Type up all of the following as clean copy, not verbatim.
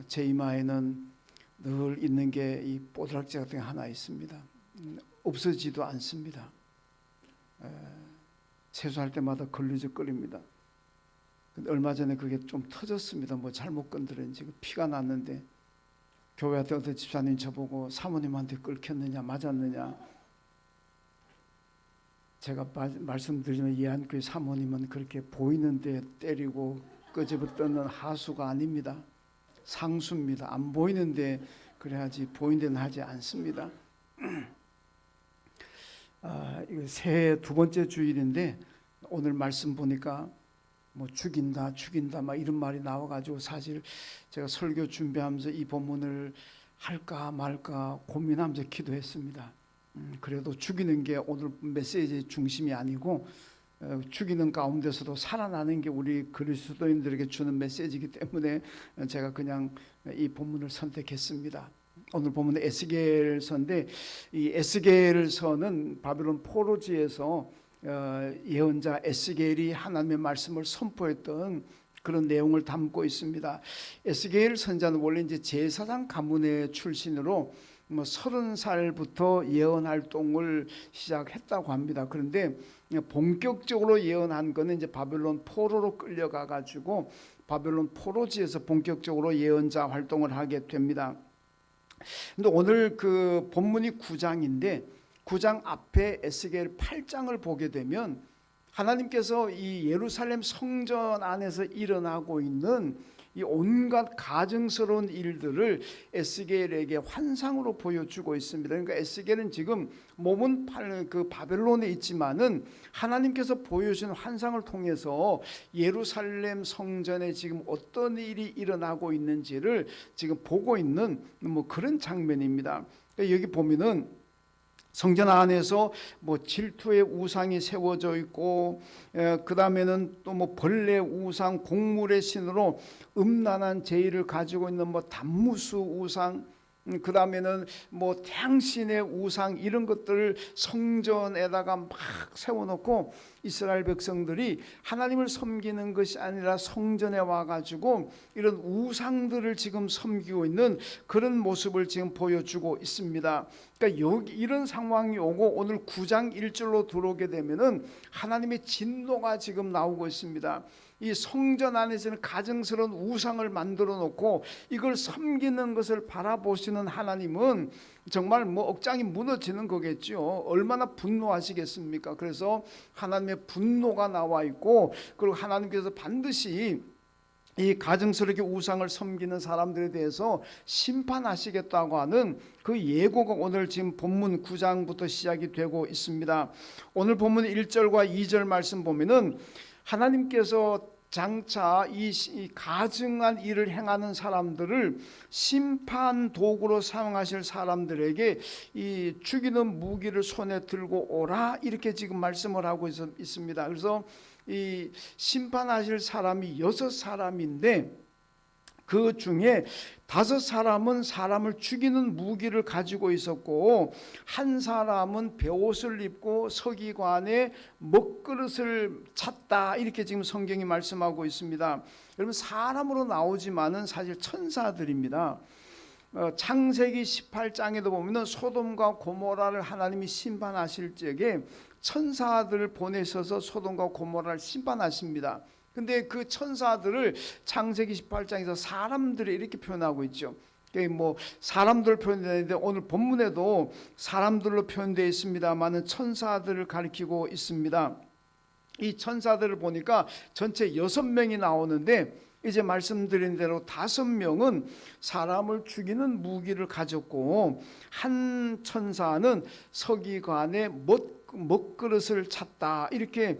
제 이마에는 늘 있는 게 이 뽀드락지 같은 게 하나 있습니다. 없어지지도 않습니다. 세수할 때마다 걸리적거립니다. 근데 얼마 전에 그게 좀 터졌습니다. 뭐 잘못 건드렸는지 피가 났는데 교회 왔던 어떤 집사님 저보고 사모님한테 끓혔느냐 맞았느냐. 제가 말씀드리면 예한교회 사모님은 그렇게 보이는데 때리고 끄집어뜯는 하수가 아닙니다. 상수입니다. 안 보이는데 그래야지 보이는 데는 하지 않습니다. 이거 새해 두 번째 주일인데 오늘 말씀 보니까 뭐 죽인다 막 이런 말이 나와가지고 사실 제가 설교 준비하면서 이 본문을 할까 말까 고민하면서 기도했습니다. 그래도 죽이는 게 오늘 메시지의 중심이 아니고 죽이는 가운데서도 살아나는 게 우리 그리스도인들에게 주는 메시지이기 때문에 제가 그냥 이 본문을 선택했습니다. 오늘 본문은 에스겔서인데 이 에스겔서는 바벨론 포로지에서 예언자 에스겔이 하나님의 말씀을 선포했던 그런 내용을 담고 있습니다. 에스겔 선자는 원래 이제 제사장 가문의 출신으로 30살부터 예언 활동을 시작했다고 합니다. 그런데 본격적으로 예언한 거는 이제 바벨론 포로로 끌려가 가지고 바벨론 포로지에서 본격적으로 예언자 활동을 하게 됩니다. 근데 오늘 그 본문이 9장인데 9장 앞에 에스겔 8장을 보게 되면 하나님께서 이 예루살렘 성전 안에서 일어나고 있는 이 온갖 가증스러운 일들을 에스겔에게 환상으로 보여주고 있습니다. 그러니까 에스겔은 지금 몸은 그 바벨론에 있지만은 하나님께서 보여주신 환상을 통해서 예루살렘 성전에 지금 어떤 일이 일어나고 있는지를 지금 보고 있는 뭐 그런 장면입니다. 그러니까 여기 보면은 성전 안에서 뭐 질투의 우상이 세워져 있고 그 다음에는 또 뭐 벌레 우상, 곡물의 신으로 음란한 제의를 가지고 있는 뭐 단무수 우상, 그 다음에는 뭐 태양신의 우상 이런 것들을 성전에다가 막 세워놓고 이스라엘 백성들이 하나님을 섬기는 것이 아니라 성전에 와가지고 이런 우상들을 지금 섬기고 있는 그런 모습을 지금 보여주고 있습니다. 그러니까 여기 이런 상황이 오고 오늘 9장 1절로 들어오게 되면은 하나님의 진노가 지금 나오고 있습니다. 이 성전 안에서는 가증스러운 우상을 만들어 놓고 이걸 섬기는 것을 바라보시는 하나님은 정말 뭐 억장이 무너지는 거겠죠. 얼마나 분노하시겠습니까? 그래서 하나님의 분노가 나와 있고 그리고 하나님께서 반드시 이 가증스럽게 우상을 섬기는 사람들에 대해서 심판하시겠다고 하는 그 예고가 오늘 지금 본문 9장부터 시작이 되고 있습니다. 오늘 본문 1절과 2절 말씀 보면은 하나님께서 장차 이 가증한 일을 행하는 사람들을 심판 도구로 사용하실 사람들에게 이 죽이는 무기를 손에 들고 오라 이렇게 지금 말씀을 하고 있습니다. 그래서 이 심판하실 사람이 6사람인데 그 중에 5사람은 사람을 죽이는 무기를 가지고 있었고 한 사람은 베옷을 입고 서기관의 먹그릇을 찼다 이렇게 지금 성경이 말씀하고 있습니다. 여러분 사람으로 나오지만은 사실 천사들입니다. 창세기 18장에도 보면 소돔과 고모라를 하나님이 심판하실 적에 천사들을 보내셔서 소돔과 고모라를 심판하십니다. 근데 그 천사들을 창세기 18장에서 사람들을 이렇게 표현하고 있죠. 뭐 사람들 표현되는데 오늘 본문에도 사람들로 표현되어 있습니다만은 천사들을 가리키고 있습니다. 이 천사들을 보니까 전체 6명이 나오는데 이제 말씀드린 대로 5명은 사람을 죽이는 무기를 가졌고 한 천사는 서기관의 먹그릇을 찼다 이렇게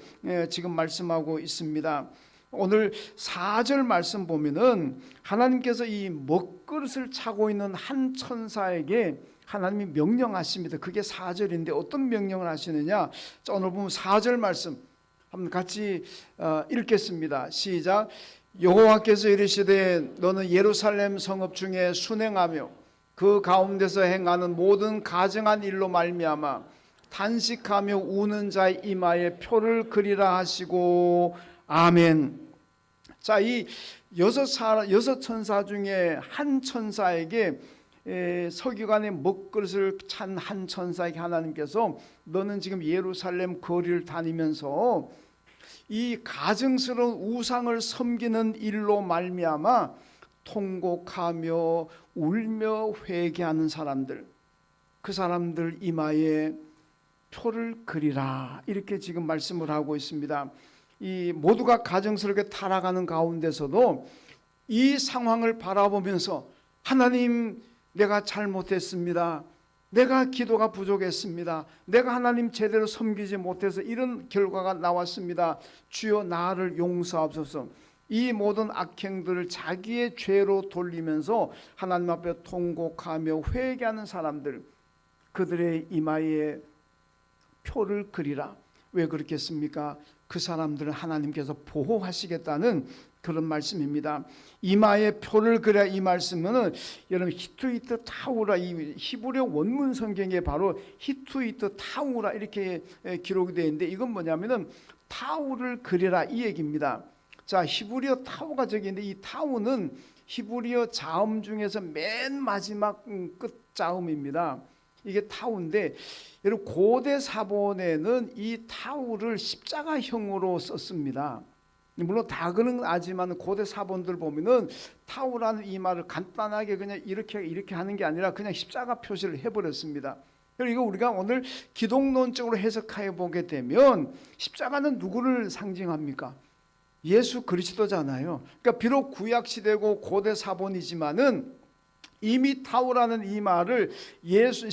지금 말씀하고 있습니다. 오늘 4절 말씀 보면은 하나님께서 이 먹그릇을 차고 있는 한 천사에게 하나님이 명령하십니다. 그게 4절인데 어떤 명령을 하시느냐? 오늘 보면 4절 말씀 한번 같이 읽겠습니다. 시작. 여호와께서 이르시되 너는 예루살렘 성읍 중에 순행하며 그 가운데서 행하는 모든 가증한 일로 말미암아 탄식하며 우는 자의 이마에 표를 그리라 하시고 아멘. 자, 이 여섯 천사 중에 한 천사에게 서기관의 먹그릇을 찬 한 천사에게 하나님께서 너는 지금 예루살렘 거리를 다니면서 이 가증스러운 우상을 섬기는 일로 말미암아 통곡하며 울며 회개하는 사람들, 그 사람들 이마에 표를 그리라, 이렇게 지금 말씀을 하고 있습니다. 이 모두가 가증스럽게 타락하는 가운데서도 이 상황을 바라보면서 하나님, 내가 잘못했습니다. 내가 기도가 부족했습니다. 내가 하나님 제대로 섬기지 못해서 이런 결과가 나왔습니다. 주여 나를 용서하소서. 이 모든 악행들을 자기의 죄로 돌리면서 하나님 앞에 통곡하며 회개하는 사람들, 그들의 이마에 표를 그리라. 왜 그렇겠습니까? 그 사람들은 하나님께서 보호하시겠다는 그런 말씀입니다. 이마에 표를 그려, 이 말씀은 여러분 히투이트 타우라, 이 히브리어 원문 성경에 바로 히투이트 타우라 이렇게 기록이 되어 있는데, 이건 뭐냐면은 타우를 그리라 이 얘기입니다. 자, 히브리어 타우가 저기 있는데, 이 타우는 히브리어 자음 중에서 맨 마지막 끝 자음입니다. 이게 타우인데, 여러분 고대 사본에는 이 타우를 십자가형으로 썼습니다. 물론 다 그런 건 아니지만 고대 사본들 보면은 타우라는 이 말을 간단하게 그냥 이렇게 하는 게 아니라 그냥 십자가 표시를 해버렸습니다. 이거 우리가 오늘 기독론적으로 해석해 보게 되면 십자가는 누구를 상징합니까? 예수 그리스도잖아요. 그러니까 비록 구약 시대고 고대 사본이지만은 이미 타우라는 이 말을 예수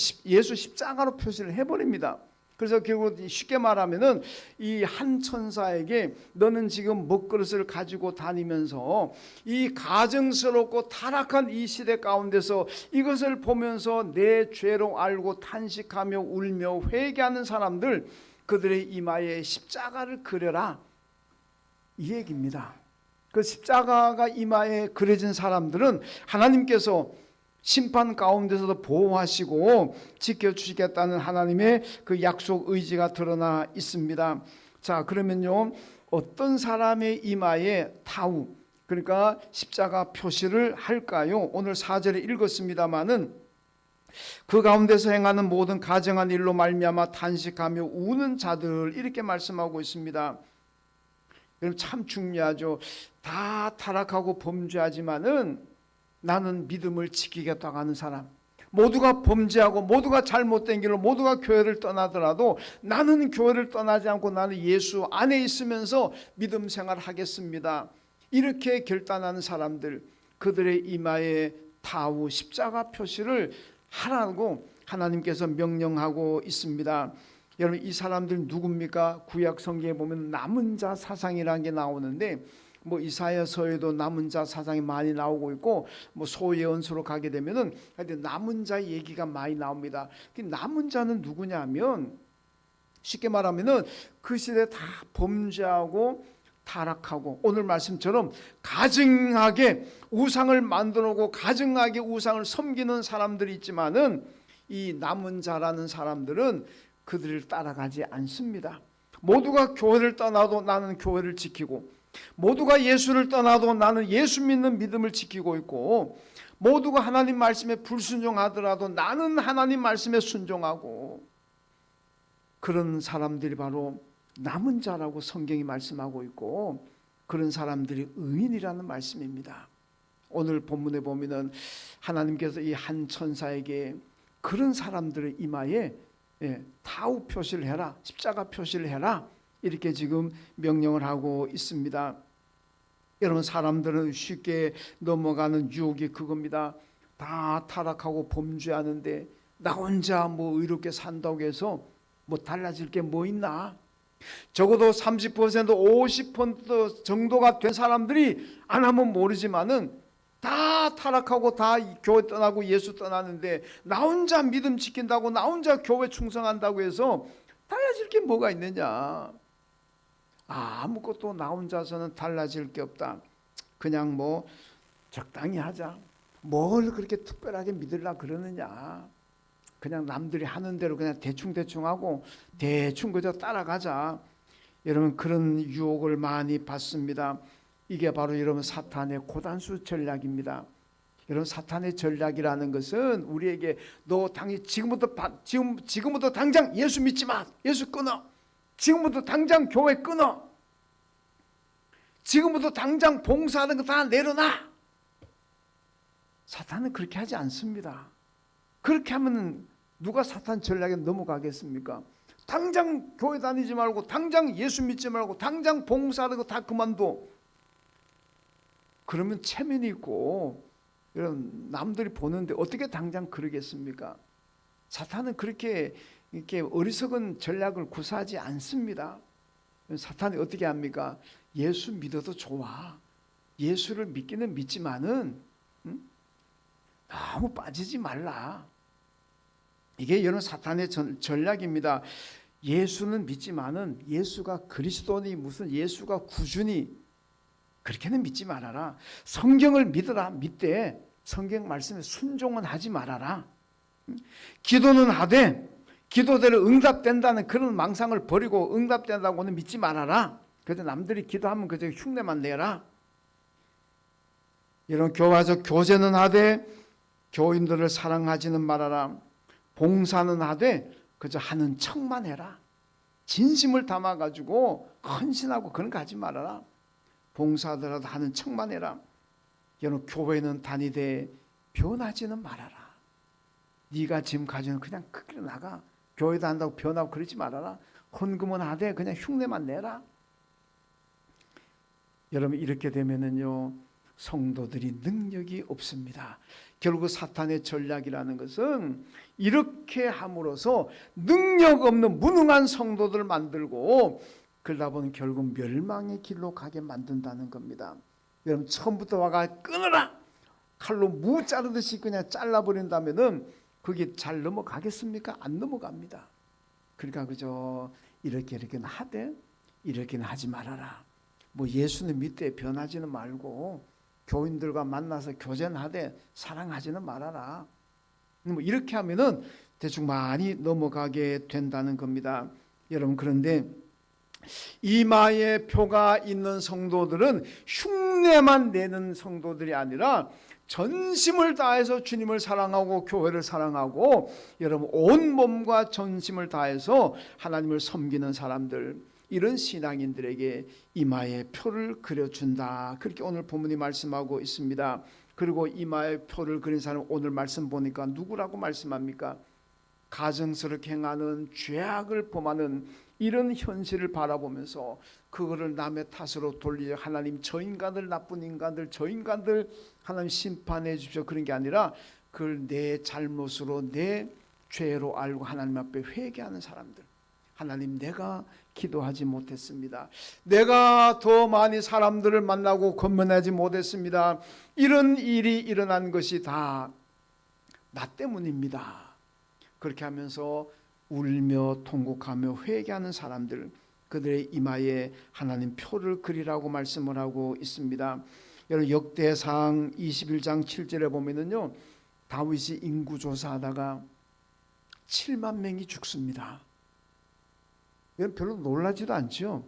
십자가로 표시를 해버립니다. 그래서 결국 쉽게 말하면은 이 한 천사에게 너는 지금 먹그릇을 가지고 다니면서 이 가증스럽고 타락한 이 시대 가운데서 이것을 보면서 내 죄로 알고 탄식하며 울며 회개하는 사람들, 그들의 이마에 십자가를 그려라, 이 얘기입니다. 그 십자가가 이마에 그려진 사람들은 하나님께서 심판 가운데서도 보호하시고 지켜주시겠다는 하나님의 그 약속 의지가 드러나 있습니다. 자, 그러면요, 어떤 사람의 이마에 타우, 그러니까 십자가 표시를 할까요? 오늘 4절에 읽었습니다마는 그 가운데서 행하는 모든 가증한 일로 말미암아 탄식하며 우는 자들, 이렇게 말씀하고 있습니다. 여러분 참 중요하죠. 다 타락하고 범죄하지만은 나는 믿음을 지키겠다고 하는 사람, 모두가 범죄하고 모두가 잘못된 길로 모두가 교회를 떠나더라도 나는 교회를 떠나지 않고 나는 예수 안에 있으면서 믿음 생활을 하겠습니다, 이렇게 결단하는 사람들, 그들의 이마에 타우 십자가 표시를 하라고 하나님께서 명령하고 있습니다. 여러분 이 사람들 누굽니까? 구약 성경에 보면 남은 자 사상이라는 게 나오는데, 뭐 이사야서에도 남은 자 사상이 많이 나오고 있고, 뭐 소예언서로 가게 되면은 남은 자 얘기가 많이 나옵니다. 남은 자는 누구냐면, 쉽게 말하면은 그 시대에 다 범죄하고 타락하고 오늘 말씀처럼 가증하게 우상을 만들고 가증하게 우상을 섬기는 사람들이 있지만은, 이 남은 자라는 사람들은 그들을 따라가지 않습니다. 모두가 교회를 떠나도 나는 교회를 지키고, 모두가 예수를 떠나도 나는 예수 믿는 믿음을 지키고 있고, 모두가 하나님 말씀에 불순종하더라도 나는 하나님 말씀에 순종하고, 그런 사람들이 바로 남은 자라고 성경이 말씀하고 있고, 그런 사람들이 의인이라는 말씀입니다. 오늘 본문에 보면은 하나님께서 이 한 천사에게 그런 사람들의 이마에 타우 표시를 해라, 십자가 표시를 해라, 이렇게 지금 명령을 하고 있습니다. 여러분 사람들은 쉽게 넘어가는 유혹이 그겁니다. 다 타락하고 범죄하는데 나 혼자 뭐 의롭게 산다고 해서 뭐 달라질 게 뭐 있나? 적어도 30% 50% 정도가 된 사람들이 안 하면 모르지만은 다 타락하고 다 교회 떠나고 예수 떠나는데 나 혼자 믿음 지킨다고, 나 혼자 교회 충성한다고 해서 달라질 게 뭐가 있느냐? 아무것도 나 혼자서는 달라질 게 없다. 그냥 뭐 적당히 하자. 뭘 그렇게 특별하게 믿으려 그러느냐? 그냥 남들이 하는 대로 그냥 대충 하고 대충 그저 따라가자. 여러분 그런 유혹을 많이 받습니다. 이게 바로 여러분 사탄의 고단수 전략입니다. 여러분 사탄의 전략이라는 것은 우리에게 너 당연히 지금부터 당장 예수 믿지 마. 예수 끊어. 지금부터 당장 교회 끊어. 지금부터 당장 봉사하는 거 다 내려놔. 사탄은 그렇게 하지 않습니다. 그렇게 하면 누가 사탄 전략에 넘어가겠습니까? 당장 교회 다니지 말고 당장 예수 믿지 말고 당장 봉사하는 거 다 그만둬. 그러면 체면이 있고 이런 남들이 보는데 어떻게 당장 그러겠습니까? 사탄은 그렇게 이렇게 어리석은 전략을 구사하지 않습니다. 사탄이 어떻게 합니까? 예수 믿어도 좋아. 예수를 믿기는 믿지만은 너무 빠지지 말라. 이게 여러분 사탄의 전략입니다. 예수는 믿지만은 예수가 그리스도니 무슨 예수가 구주니 그렇게는 믿지 말아라. 성경을 믿어라. 믿되 성경 말씀에 순종은 하지 말아라. 기도는 하되 기도대로 응답된다는 그런 망상을 버리고 응답된다고는 믿지 말아라. 그래서 남들이 기도하면 그저 흉내만 내라. 이런 교화적 교제는 하되 교인들을 사랑하지는 말아라. 봉사는 하되 그저 하는 척만 해라. 진심을 담아가지고 헌신하고 그런 거 하지 말아라. 봉사하더라도 하는 척만 해라. 여러분 교회는 다니되 변하지는 말아라. 네가 지금 가지는 그냥 그 길로 나가. 교회도 한다고 변하고 그러지 말아라. 헌금은 하되 그냥 흉내만 내라. 여러분 이렇게 되면은요 성도들이 능력이 없습니다. 결국 사탄의 전략이라는 것은 이렇게 함으로써 능력 없는 무능한 성도들을 만들고 그러다 보면 결국 멸망의 길로 가게 만든다는 겁니다. 여러분 처음부터 와가 끊어라. 칼로 무 자르듯이 그냥 잘라버린다면은 그게 잘 넘어가겠습니까? 안 넘어갑니다. 그러니까 그저 이렇게는 하되 이렇게는 하지 말아라. 뭐 예수는 믿되 변하지는 말고 교인들과 만나서 교제는 하되 사랑하지는 말아라. 뭐 이렇게 하면은 대충 많이 넘어가게 된다는 겁니다. 여러분 그런데 이마에 표가 있는 성도들은 흉내만 내는 성도들이 아니라 전심을 다해서 주님을 사랑하고 교회를 사랑하고 여러분 온 몸과 전심을 다해서 하나님을 섬기는 사람들, 이런 신앙인들에게 이마에 표를 그려준다. 그렇게 오늘 본문이 말씀하고 있습니다. 그리고 이마에 표를 그린 사람 오늘 말씀 보니까 누구라고 말씀합니까? 가증스럽게 행하는 죄악을 범하는 이런 현실을 바라보면서 그거를 남의 탓으로 돌리려 하나님 저 인간들 나쁜 인간들 저 인간들 하나님 심판해 주십시오 그런 게 아니라 그걸 내 잘못으로 내 죄로 알고 하나님 앞에 회개하는 사람들. 하나님 내가 기도하지 못했습니다. 내가 더 많이 사람들을 만나고 건면하지 못했습니다. 이런 일이 일어난 것이 다 나 때문입니다. 그렇게 하면서 울며 통곡하며 회개하는 사람들, 그들의 이마에 하나님 표를 그리라고 말씀을 하고 있습니다. 여러분 역대상 21장 7절에 보면은요 다윗이 인구조사하다가 7만 명이 죽습니다. 여러분 별로 놀라지도 않죠.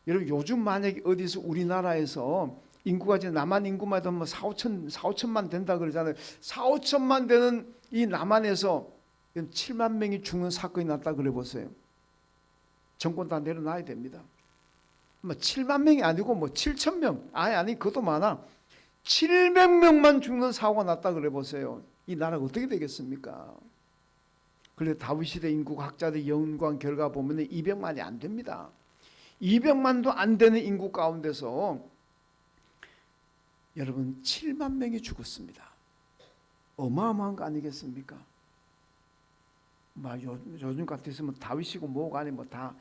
여러분 요즘 만약에 어디서 우리나라에서 인구가 지금 남한 인구만 해도 뭐 4, 5천만 된다 그러잖아요. 4, 5천만 되는 이 남한에서 7만 명이 죽는 사건이 났다 그래 보세요. 정권 다 내려놔야 됩니다. 뭐 7만 명이 아니고 뭐 7천 명 아니 그것도 많아. 700명만 죽는 사고가 났다 그래 보세요. 이 나라가 어떻게 되겠습니까? 그런데 다윗 시대 인구 학자들 연구한 결과 보면 200만이 안 됩니다. 200만도 안 되는 인구 가운데서 여러분 7만 명이 죽었습니다. 어마어마한 거 아니겠습니까? 요즘 같았으면 다윗이고 뭐가 아니 뭐 다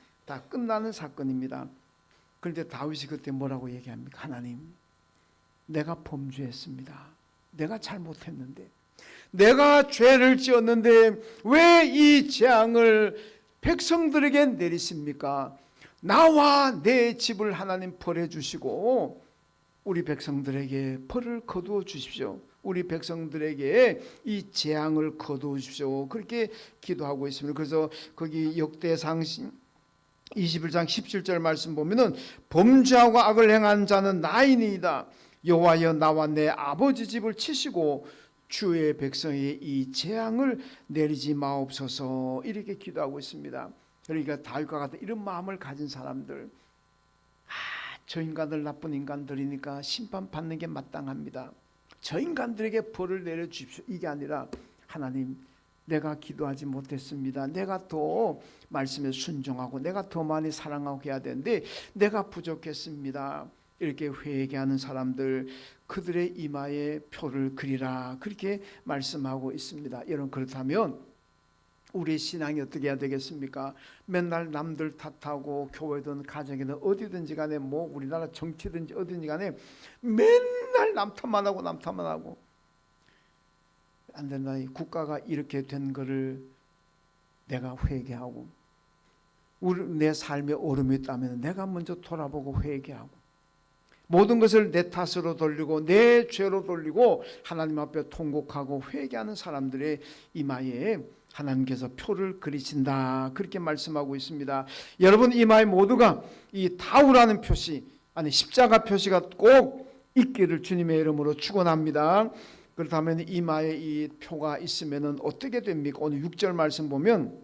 끝나는 사건입니다. 그런데 다윗이 그때 뭐라고 얘기합니까? 하나님, 내가 범죄했습니다. 내가 잘못했는데, 내가 죄를 지었는데 왜 이 재앙을 백성들에게 내리십니까? 나와 내 집을 하나님 벌해 주시고 우리 백성들에게 벌을 거두어 주십시오. 우리 백성들에게 이 재앙을 거두어 주십시오. 그렇게 기도하고 있습니다. 그래서 거기 역대상 21장 17절 말씀 보면은 범죄하고 악을 행한 자는 나이니이다. 여호와여 나와 내 아버지 집을 치시고 주의 백성에게 이 재앙을 내리지 마옵소서. 이렇게 기도하고 있습니다. 그러니까 다윗과 같은 이런 마음을 가진 사람들, 저 인간들 나쁜 인간들이니까 심판받는 게 마땅합니다. 저 인간들에게 벌을 내려주십시오. 이게 아니라 하나님, 내가 기도하지 못했습니다. 내가 더 말씀에 순종하고 내가 더 많이 사랑하고 해야 되는데 내가 부족했습니다. 이렇게 회개하는 사람들, 그들의 이마에 표를 그리라, 그렇게 말씀하고 있습니다. 여러분, 그렇다면 우리 신앙이 어떻게 해야 되겠습니까? 맨날 남들 탓하고 교회든 가정이든 어디든지 간에 뭐 우리나라 정치든지 어디든지 간에 맨날 남 탓만 하고 안 된다. 국가가 이렇게 된 거를 내가 회개하고 내 삶에 오름이 있다면 내가 먼저 돌아보고 회개하고 모든 것을 내 탓으로 돌리고 내 죄로 돌리고 하나님 앞에 통곡하고 회개하는 사람들의 이마에 하나님께서 표를 그리신다, 그렇게 말씀하고 있습니다. 여러분 이마에 모두가 이 타우라는 표시, 아니 십자가 표시가 꼭 있기를 주님의 이름으로 축원합니다. 그렇다면 이마에 이 표가 있으면 어떻게 됩니까? 오늘 6절 말씀 보면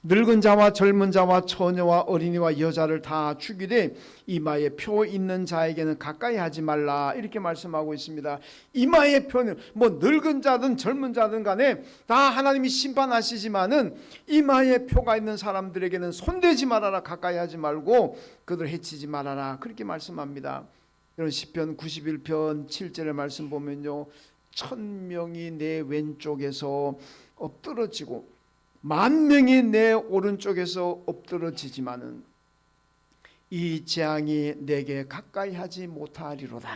늙은 자와 젊은 자와 처녀와 어린이와 여자를 다 죽이되 이마에 표 있는 자에게는 가까이 하지 말라, 이렇게 말씀하고 있습니다. 이마의 표는 뭐 늙은 자든 젊은 자든 간에 다 하나님이 심판하시지만은 이마에 표가 있는 사람들에게는 손대지 말아라, 가까이 하지 말고 그들 해치지 말아라, 그렇게 말씀합니다. 이런 시편 91편 7절의 말씀 보면요, 1000명이 내 왼쪽에서 엎드러지고 10,000명이 내 오른쪽에서 엎드러지지만은 이 재앙이 내게 가까이 하지 못하리로다.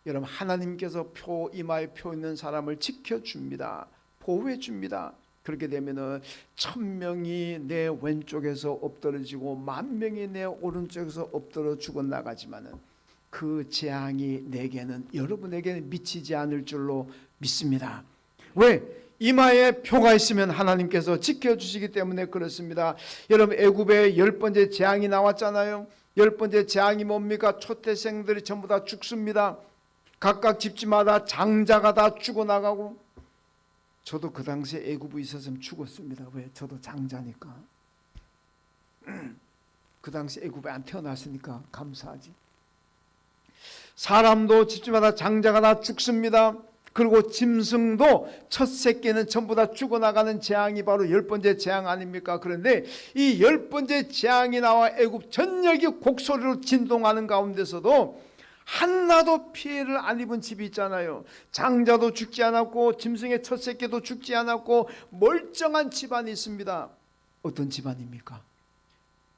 여러분, 하나님께서 이마에 표 있는 사람을 지켜줍니다. 보호해 줍니다. 그렇게 되면은 1000명이 내 왼쪽에서 엎드러지고 10,000명이 내 오른쪽에서 엎드러 죽어 나가지만은 그 재앙이 내게는, 여러분에게는 미치지 않을 줄로 믿습니다. 왜? 이마에 표가 있으면 하나님께서 지켜주시기 때문에 그렇습니다. 여러분, 애굽에 10번째 재앙이 나왔잖아요. 10번째 재앙이 뭡니까? 초태생들이 전부 다 죽습니다. 각각 집집마다 장자가 다 죽어나가고, 저도 그 당시에 애굽에 있었으면 죽었습니다. 왜? 저도 장자니까. 그 당시 애굽에 안 태어났으니까 감사하지. 사람도 집집마다 장자가 다 죽습니다. 그리고 짐승도 첫 새끼는 전부 다 죽어나가는 재앙이 바로 10번째 재앙 아닙니까? 그런데 이 10번째 재앙이 나와 애굽 전역이 곡소리로 진동하는 가운데서도 하나도 피해를 안 입은 집이 있잖아요. 장자도 죽지 않았고 짐승의 첫 새끼도 죽지 않았고 멀쩡한 집안이 있습니다. 어떤 집안입니까?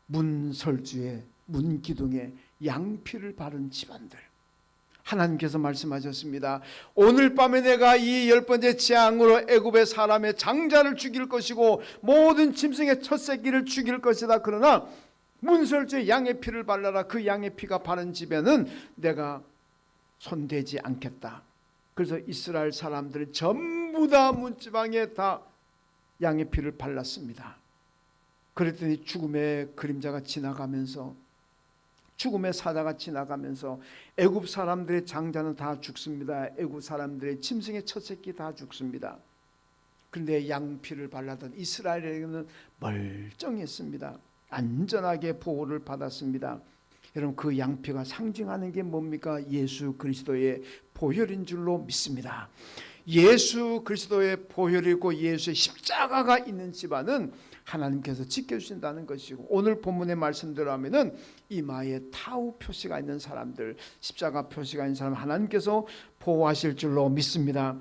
문설주에, 문기둥에 양피를 바른 집안들. 하나님께서 말씀하셨습니다. 오늘 밤에 내가 이 10번째 재앙으로 애굽의 사람의 장자를 죽일 것이고 모든 짐승의 첫 새끼를 죽일 것이다. 그러나 문설주에 양의 피를 발라라. 그 양의 피가 바른 집에는 내가 손대지 않겠다. 그래서 이스라엘 사람들이 전부 다 문지방에 다 양의 피를 발랐습니다. 그랬더니 죽음의 그림자가 지나가면서, 죽음의 사자가 지나가면서 애굽 사람들의 장자는 다 죽습니다. 애굽 사람들의 짐승의 첫 새끼 다 죽습니다. 그런데 양피를 발라던 이스라엘에게는 멀쩡했습니다. 안전하게 보호를 받았습니다. 여러분, 그 양피가 상징하는 게 뭡니까? 예수 그리스도의 보혈인 줄로 믿습니다. 예수 그리스도의 보혈이 있고 예수의 십자가가 있는 집안은 하나님께서 지켜주신다는 것이고, 오늘 본문의 말씀대로 하면은 이마에 타우 표시가 있는 사람들, 십자가 표시가 있는 사람 하나님께서 보호하실 줄로 믿습니다.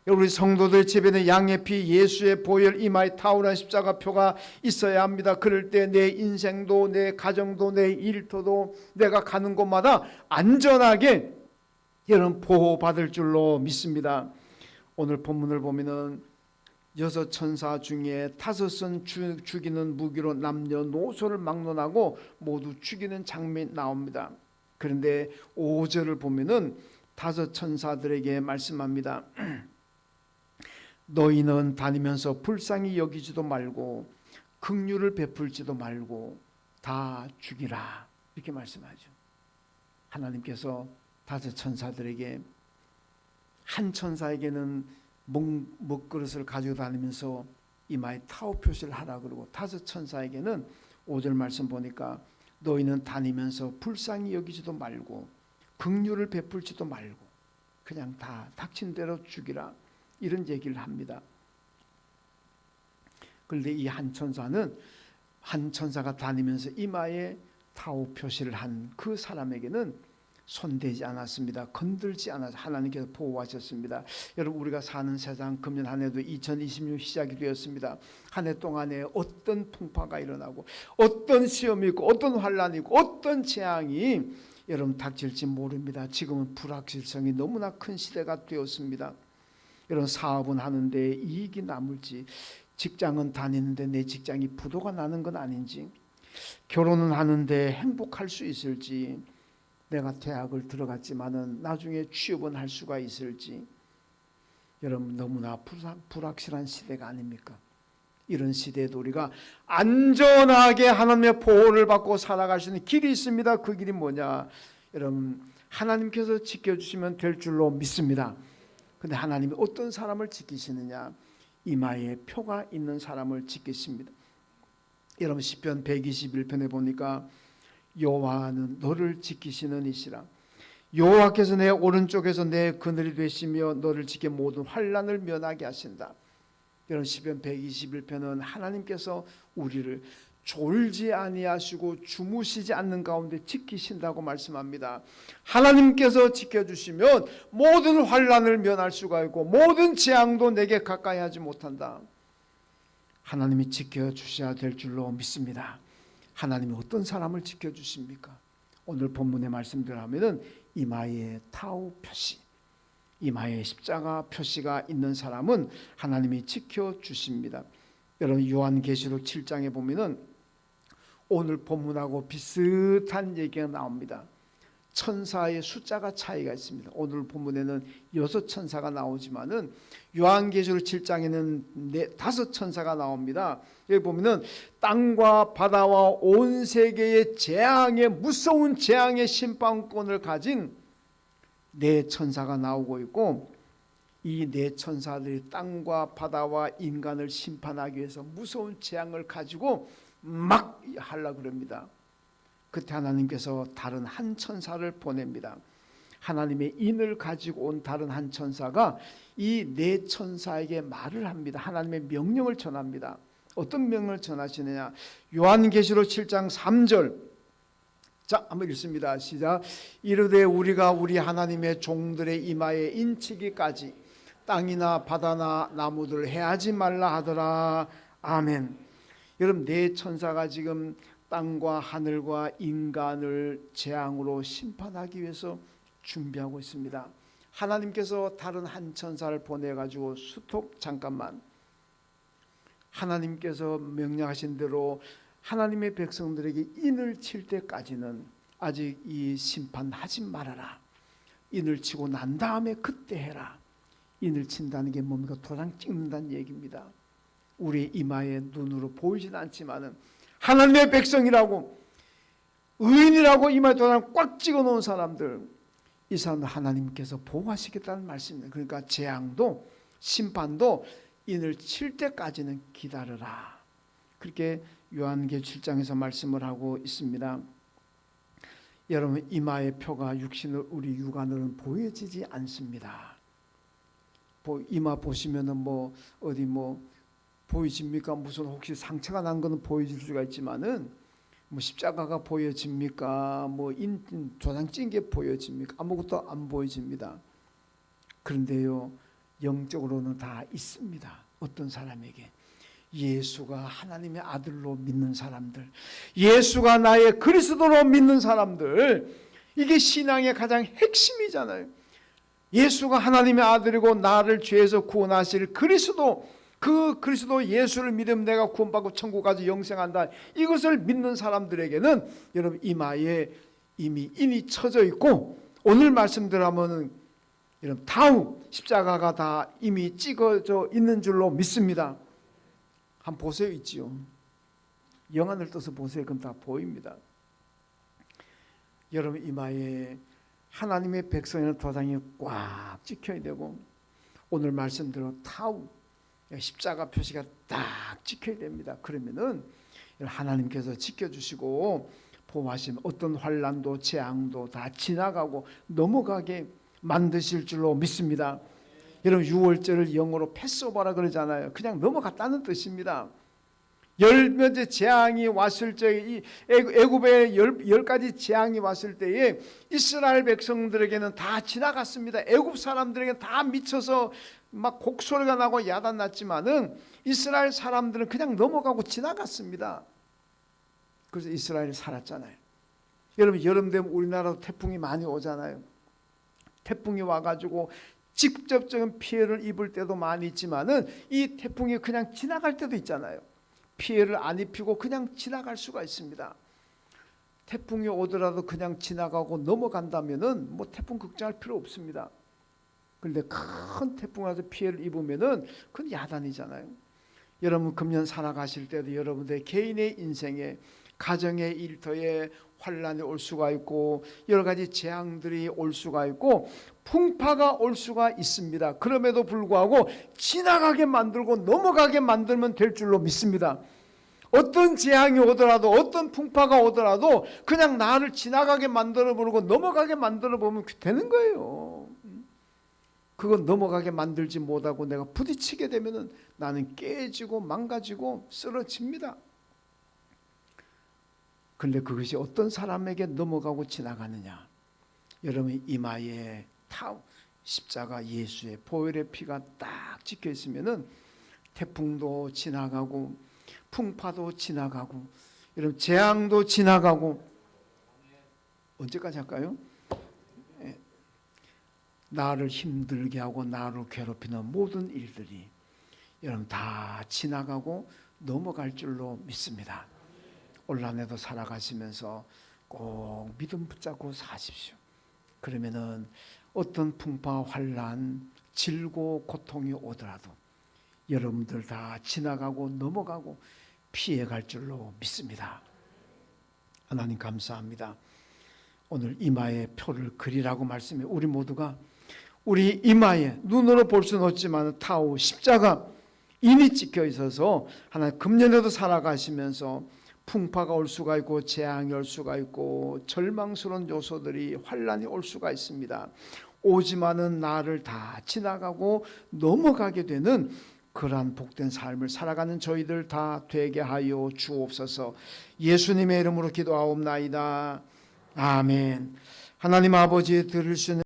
우리 성도들 집에는 양의 피, 예수의 보혈, 이마에 타우라는 십자가 표가 있어야 합니다. 그럴 때 내 인생도, 내 가정도, 내 일터도, 내가 가는 곳마다 안전하게 여러분 보호받을 줄로 믿습니다. 오늘 본문을 보면은 6 천사 중에 5은 죽이는 무기로 남녀노소를 막론하고 모두 죽이는 장면이 나옵니다. 그런데 5절을 보면은 5 천사들에게 말씀합니다. 너희는 다니면서 불쌍히 여기지도 말고 긍휼을 베풀지도 말고 다 죽이라 이렇게 말씀하죠. 하나님께서 5 천사들에게 한 천사에게는 먹그릇을 가지고 다니면서 이마에 타오 표시를 하라 그러고 5 천사에게는 5절 말씀 보니까 너희는 다니면서 불쌍히 여기지도 말고 긍휼을 베풀지도 말고 그냥 다 닥친 대로 죽이라 이런 얘기를 합니다. 그런데 이 한 천사는 한 천사가 다니면서 이마에 타오 표시를 한 그 사람에게는 손대지 않았습니다. 건들지 않아서 하나님께서 보호하셨습니다. 여러분 우리가 사는 세상 금년 한 해도 2026 시작이 되었습니다. 한 해 동안에 어떤 풍파가 일어나고 어떤 시험이 있고 어떤 환란이 있고 어떤 재앙이 여러분 닥칠지 모릅니다. 지금은 불확실성이 너무나 큰 시대가 되었습니다. 여러분 사업은 하는데 이익이 남을지, 직장은 다니는데 내 직장이 부도가 나는 건 아닌지, 결혼은 하는데 행복할 수 있을지, 내가 대학을 들어갔지만은 나중에 취업은 할 수가 있을지, 여러분 너무나 불확실한 시대가 아닙니까? 이런 시대에도 우리가 안전하게 하나님의 보호를 받고 살아갈 수 있는 길이 있습니다. 그 길이 뭐냐? 여러분 하나님께서 지켜주시면 될 줄로 믿습니다. 근데 하나님이 어떤 사람을 지키시느냐? 이마에 표가 있는 사람을 지키십니다. 여러분 시편 121편에 보니까 여호와는 너를 지키시는 이시라. 여호와께서 내 오른쪽에서 내 그늘이 되시며 너를 지켜 모든 환난을 면하게 하신다. 여러분 시편 121편은 하나님께서 우리를 졸지 아니하시고 주무시지 않는 가운데 지키신다고 말씀합니다. 하나님께서 지켜주시면 모든 환난을 면할 수가 있고 모든 재앙도 내게 가까이 하지 못한다. 하나님이 지켜주셔야 될 줄로 믿습니다. 하나님이 어떤 사람을 지켜주십니까? 오늘 본문의 말씀대로 하면은 이마에 타오 표시, 이마에 십자가 표시가 있는 사람은 하나님이 지켜주십니다. 여러분 요한계시록 7장에 보면은 오늘 본문하고 비슷한 얘기가 나옵니다. 천사의 숫자가 차이가 있습니다. 오늘 본문에는 6 천사가 나오지만은 요한계시록 7장에는 5 천사가 나옵니다. 여기 보면은 땅과 바다와 온 세계의 재앙의 무서운 재앙의 심판권을 가진 4 천사가 나오고 있고, 이 4 천사들이 땅과 바다와 인간을 심판하기 위해서 무서운 재앙을 가지고 막 하려고 그럽니다. 그때 하나님께서 다른 한 천사를 보냅니다. 하나님의 인을 가지고 온 다른 한 천사가 이 4 천사에게 말을 합니다. 하나님의 명령을 전합니다. 어떤 명령을 전하시느냐? 요한계시록 7장 3절. 자, 한번 읽습니다. 시작. 이르되 우리가 우리 하나님의 종들의 이마에 인치기까지 땅이나 바다나 나무들 해하지 말라 하더라. 아멘. 여러분 4 천사가 지금 땅과 하늘과 인간을 재앙으로 심판하기 위해서 준비하고 있습니다. 하나님께서 다른 한 천사를 보내가지고 스톱 잠깐만, 하나님께서 명령하신 대로 하나님의 백성들에게 인을 칠 때까지는 아직 이 심판하지 말아라. 인을 치고 난 다음에 그때 해라. 인을 친다는 게 뭡니까? 도장 찍는다는 얘기입니다. 우리 이마에 눈으로 보이지는 않지만은 하나님의 백성이라고, 의인이라고 이마에 도장을 꽉 찍어 놓은 사람들, 이 사람들 하나님께서 보호하시겠다는 말씀입니다. 그러니까 재앙도 심판도 인을 칠 때까지는 기다려라. 그렇게 요한계시록 7장에서 말씀을 하고 있습니다. 여러분 이마의 표가 우리 육안으로는 보여지지 않습니다. 이마 보시면은 뭐 어디 뭐 보여집니까? 무슨 혹시 상처가 난 거는 보여질 수가 있지만은 뭐 십자가가 보여집니까? 뭐 도장 찐 게 보여집니까? 아무것도 안 보여집니다. 그런데요 영적으로는 다 있습니다. 어떤 사람에게 예수가 하나님의 아들로 믿는 사람들, 예수가 나의 그리스도로 믿는 사람들, 이게 신앙의 가장 핵심이잖아요. 예수가 하나님의 아들이고 나를 죄에서 구원하실 그리스도, 그 그리스도 예수를 믿으면 내가 구원받고 천국 가서 영생한다. 이것을 믿는 사람들에게는 여러분 이마에 이미 인이 쳐져 있고, 오늘 말씀대로 하면은 여러분 타우 십자가가 다 이미 찍어져 있는 줄로 믿습니다. 한번 보세요. 있지요. 영안을 떠서 보세요. 그럼 다 보입니다. 여러분 이마에 하나님의 백성의 도장이 꽉 찍혀야 되고, 오늘 말씀대로 타우 십자가 표시가 딱 찍혀야 됩니다. 그러면은 하나님께서 지켜주시고 보호하시면 어떤 환난도 재앙도 다 지나가고 넘어가게 만드실 줄로 믿습니다. 여러분 6월절을 영어로 패스오버라 그러잖아요. 그냥 넘어갔다는 뜻입니다. 열 번째 재앙이 왔을 때, 이 애굽에 열 가지 재앙이 왔을 때에 이스라엘 백성들에게는 다 지나갔습니다. 애굽 사람들에게는 다 미쳐서 막 곡소리가 나고 야단났지만은 이스라엘 사람들은 그냥 넘어가고 지나갔습니다. 그래서 이스라엘이 살았잖아요. 여러분 여름 되면 우리나라도 태풍이 많이 오잖아요. 태풍이 와가지고 직접적인 피해를 입을 때도 많이 있지만은 이 태풍이 그냥 지나갈 때도 있잖아요. 피해를 안 입히고 그냥 지나갈 수가 있습니다. 태풍이 오더라도 그냥 지나가고 넘어간다면은 뭐 태풍 걱정할 필요 없습니다. 그런데 큰 태풍 와서 피해를 입으면은 그건 야단이잖아요. 여러분 금년 살아가실 때도 여러분들 개인의 인생에, 가정의 일터에 환란이 올 수가 있고 여러 가지 재앙들이 올 수가 있고 풍파가 올 수가 있습니다. 그럼에도 불구하고 지나가게 만들고 넘어가게 만들면 될 줄로 믿습니다. 어떤 재앙이 오더라도 어떤 풍파가 오더라도 그냥 나를 지나가게 만들어 버리고 넘어가게 만들어 보면 되는 거예요. 그건 넘어가게 만들지 못하고 내가 부딪히게 되면은 나는 깨지고 망가지고 쓰러집니다. 그런데 그것이 어떤 사람에게 넘어가고 지나가느냐? 여러분 이마에 십자가 예수의 보혈의 피가 딱 찍혀 있으면은 태풍도 지나가고 풍파도 지나가고 여러분 재앙도 지나가고 언제까지 할까요? 나를 힘들게 하고 나를 괴롭히는 모든 일들이 여러분 다 지나가고 넘어갈 줄로 믿습니다. 올 한해도 살아가시면서 꼭 믿음 붙잡고 사십시오. 그러면은 어떤 풍파, 환란, 질고 고통이 오더라도 여러분들 다 지나가고 넘어가고 피해갈 줄로 믿습니다. 하나님 감사합니다. 오늘 이마에 표를 그리라고 말씀해 우리 모두가 우리 이마에 눈으로 볼 수는 없지만 타오 십자가 인이 찍혀 있어서 하나님 금년에도 살아가시면서 풍파가 올 수가 있고 재앙이 올 수가 있고 절망스러운 요소들이 환란이 올 수가 있습니다. 오지만은 나를 다 지나가고 넘어가게 되는 그러한 복된 삶을 살아가는 저희들 다 되게 하여 주옵소서. 예수님의 이름으로 기도하옵나이다. 아멘. 하나님 아버지 들으시는